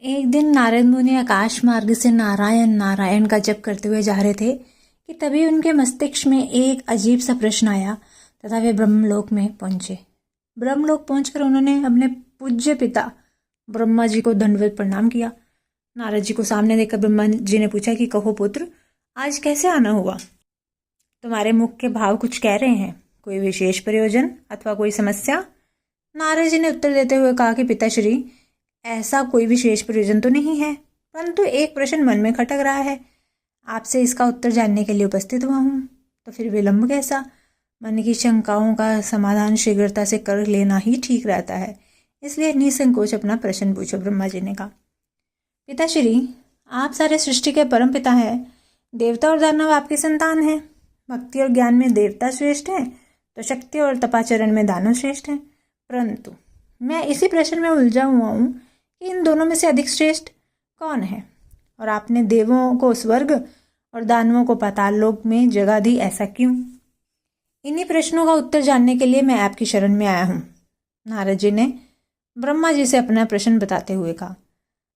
एक दिन नारद मुनि आकाश मार्ग से नारायण नारायण का जप करते हुए जा रहे थे कि तभी उनके मस्तिष्क में एक अजीब सा प्रश्न आया तथा वे ब्रह्मलोक में पहुंचे। ब्रह्मलोक पहुंचकर उन्होंने अपने पूज्य पिता ब्रह्मा जी को दंडवत प्रणाम किया। नारद जी को सामने देखकर ब्रह्मा जी ने पूछा कि कहो पुत्र, आज कैसे आना हुआ? तुम्हारे मुख के भाव कुछ कह रहे हैं, कोई विशेष प्रयोजन अथवा कोई समस्या? नारद जी ने उत्तर देते हुए कहा कि पिताश्री, ऐसा कोई विशेष प्रयोजन तो नहीं है, परंतु एक प्रश्न मन में खटक रहा है। आपसे इसका उत्तर जानने के लिए उपस्थित हुआ हूँ। तो फिर विलंब कैसा? मन की शंकाओं का समाधान शीघ्रता से कर लेना ही ठीक रहता है, इसलिए निसंकोच अपना प्रश्न पूछो। ब्रह्मा जी ने कहा, पिताश्री, आप सारे सृष्टि के परम पिता हैं। देवता और दानव आपकी संतान हैं। भक्ति और ज्ञान में देवता श्रेष्ठ हैं तो शक्ति और तपाचरण में दानव श्रेष्ठ हैं। परंतु मैं इसी प्रश्न में उलझा हुआ हूँ कि इन दोनों में से अधिक श्रेष्ठ कौन है? और आपने देवों को स्वर्ग और दानवों को पाताल लोक में जगह दी, ऐसा क्यों? इन्हीं प्रश्नों का उत्तर जानने के लिए मैं आपकी शरण में आया हूँ। नारद जी ने ब्रह्मा जी से अपना प्रश्न बताते हुए कहा।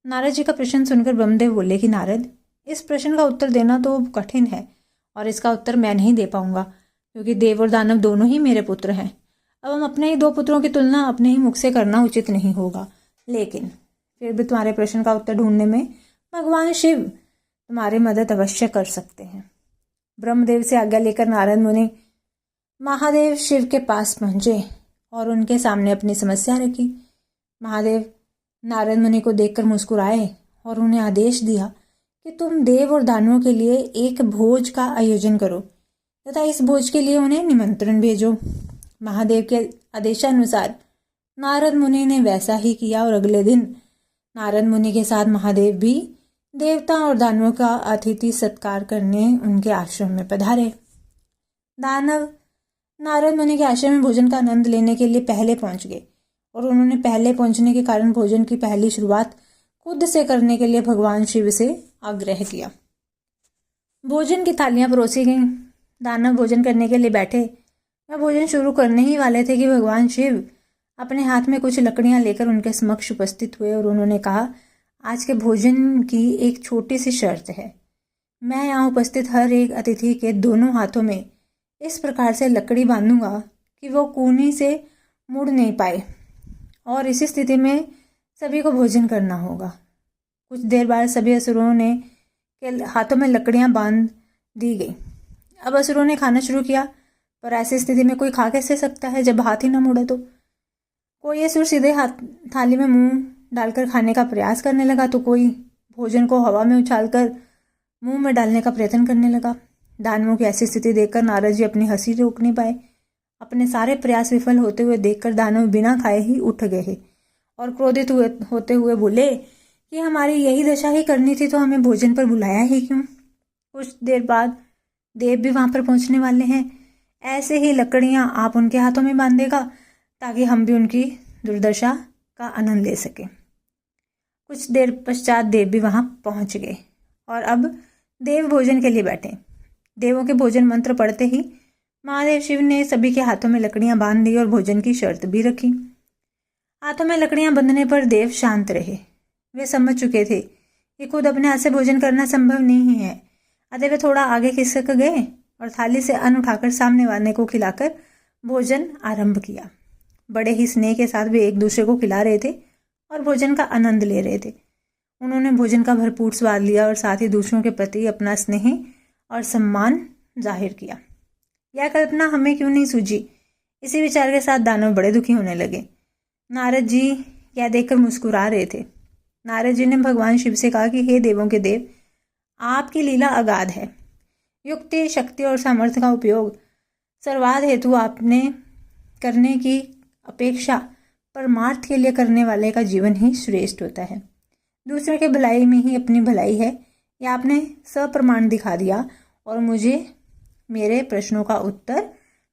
नारद जी का प्रश्न सुनकर ब्रह्मदेव बोले कि नारद, इस प्रश्न का उत्तर देना तो कठिन है और इसका उत्तर मैं नहीं दे पाऊंगा, क्योंकि देव और दानव दोनों ही मेरे पुत्र हैं। अब हम अपने ही दो पुत्रों की तुलना अपने ही मुख से करना उचित नहीं होगा, लेकिन फिर भी तुम्हारे प्रश्न का उत्तर ढूंढने में भगवान शिव तुम्हारी मदद अवश्य कर सकते हैं। ब्रह्मदेव से आज्ञा लेकर नारद मुनि महादेव शिव के पास पहुंचे और उनके सामने अपनी समस्या रखी। महादेव नारद मुनि को देखकर मुस्कुराए और उन्हें आदेश दिया कि तुम देव और दानवों के लिए एक भोज का आयोजन करो तथा इस भोज के लिए उन्हें निमंत्रण भेजो। महादेव के आदेशानुसार नारद मुनि ने वैसा ही किया और अगले दिन नारद मुनि के साथ महादेव भी देवता और दानवों का अतिथि सत्कार करने उनके आश्रम में पधारे। दानव नारद मुनि के आश्रम में भोजन का आनंद लेने के लिए पहले पहुंच गए और उन्होंने पहले पहुंचने के कारण भोजन की पहली शुरुआत खुद से करने के लिए भगवान शिव से आग्रह किया। भोजन की थालियां परोसी गईं। दानव भोजन करने के लिए बैठे। वह भोजन शुरू करने ही वाले थे कि भगवान शिव अपने हाथ में कुछ लकड़ियां लेकर उनके समक्ष उपस्थित हुए और उन्होंने कहा, आज के भोजन की एक छोटी सी शर्त है। मैं यहाँ उपस्थित हर एक अतिथि के दोनों हाथों में इस प्रकार से लकड़ी बांधूंगा कि वो कोने से मुड़ नहीं पाए और इसी स्थिति में सभी को भोजन करना होगा। कुछ देर बाद सभी असुरों ने के हाथों में लकड़ियां बांध दी गई। अब असुरों ने खाना शुरू किया, पर ऐसी स्थिति में कोई खा कैसे सकता है जब हाथ ही न मुड़े? तो कोई असुर सीधे हाथ थाली में मुंह डालकर खाने का प्रयास करने लगा, तो कोई भोजन को हवा में उछालकर मुंह में डालने का प्रयत्न करने लगा। दानवों की ऐसी स्थिति देखकर नारद जी अपनी हंसी रोक नहीं पाए। अपने सारे प्रयास विफल होते हुए देखकर दानव बिना खाए ही उठ गए और क्रोधित होते हुए बोले कि हमारी यही दशा ही करनी थी तो हमें भोजन पर बुलाया ही क्यों? कुछ देर बाद देव भी वहां पर पहुंचने वाले हैं। ऐसे ही लकड़ियां आप उनके हाथों में बांधेगा ताकि हम भी उनकी दुर्दशा का आनंद ले सके। कुछ देर पश्चात देव भी वहां पहुंच गए और अब देव भोजन के लिए बैठे। देवों के भोजन मंत्र पढ़ते ही महादेव शिव ने सभी के हाथों में लकड़ियां बांध दी और भोजन की शर्त भी रखी। हाथों में लकड़ियां बंधने पर देव शांत रहे। वे समझ चुके थे कि खुद अपने हाथ से भोजन करना संभव नहीं है, अतः वे थोड़ा आगे खिसक गए और थाली से अन्न उठाकर सामने वाले को खिलाकर भोजन आरंभ किया। बड़े ही स्नेह के साथ वे एक दूसरे को खिला रहे थे और भोजन का आनंद ले रहे थे। उन्होंने भोजन का भरपूर स्वाद लिया और साथ ही दूसरों के प्रति अपना स्नेह और सम्मान जाहिर किया। यह कल्पना हमें क्यों नहीं सूझी? इसी विचार के साथ दानव बड़े दुखी होने लगे। नारद जी यह देखकर मुस्कुरा रहे थे। नारद जी ने भगवान शिव से कहा कि हे देवों के देव, आपकी लीला अगाध है। युक्ति, शक्ति और सामर्थ्य का उपयोग सर्वार्थ हेतु आपने करने की अपेक्षा परमार्थ के लिए करने वाले का जीवन ही श्रेष्ठ होता है। दूसरे के भलाई में ही अपनी भलाई है, यह आपने सप्रमाण दिखा दिया और मुझे मेरे प्रश्नों का उत्तर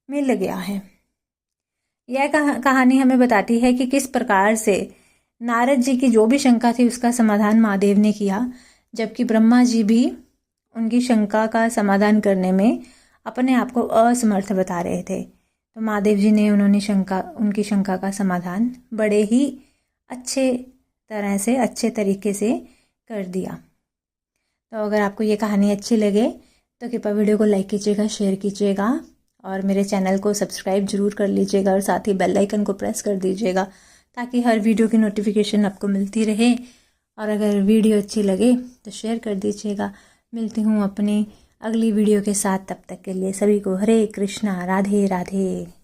मिल गया है। यह कहानी हमें बताती है कि किस प्रकार से नारद जी की जो भी शंका थी उसका समाधान महादेव ने किया, जबकि ब्रह्मा जी भी उनकी शंका का समाधान करने में अपने आप को असमर्थ बता रहे थे। तो महादेव जी ने उनकी शंका का समाधान बड़े ही अच्छे तरह से अच्छे तरीके से कर दिया। तो अगर आपको ये कहानी अच्छी लगे तो कृपया वीडियो को लाइक कीजिएगा, शेयर कीजिएगा और मेरे चैनल को सब्सक्राइब जरूर कर लीजिएगा और साथ ही बेल आइकन को प्रेस कर दीजिएगा ताकि हर वीडियो की नोटिफिकेशन आपको मिलती रहे। और अगर वीडियो अच्छी लगे तो शेयर कर दीजिएगा। मिलती हूँ अपनी अगली वीडियो के साथ, तब तक के लिए सभी को हरे कृष्णा, राधे राधे।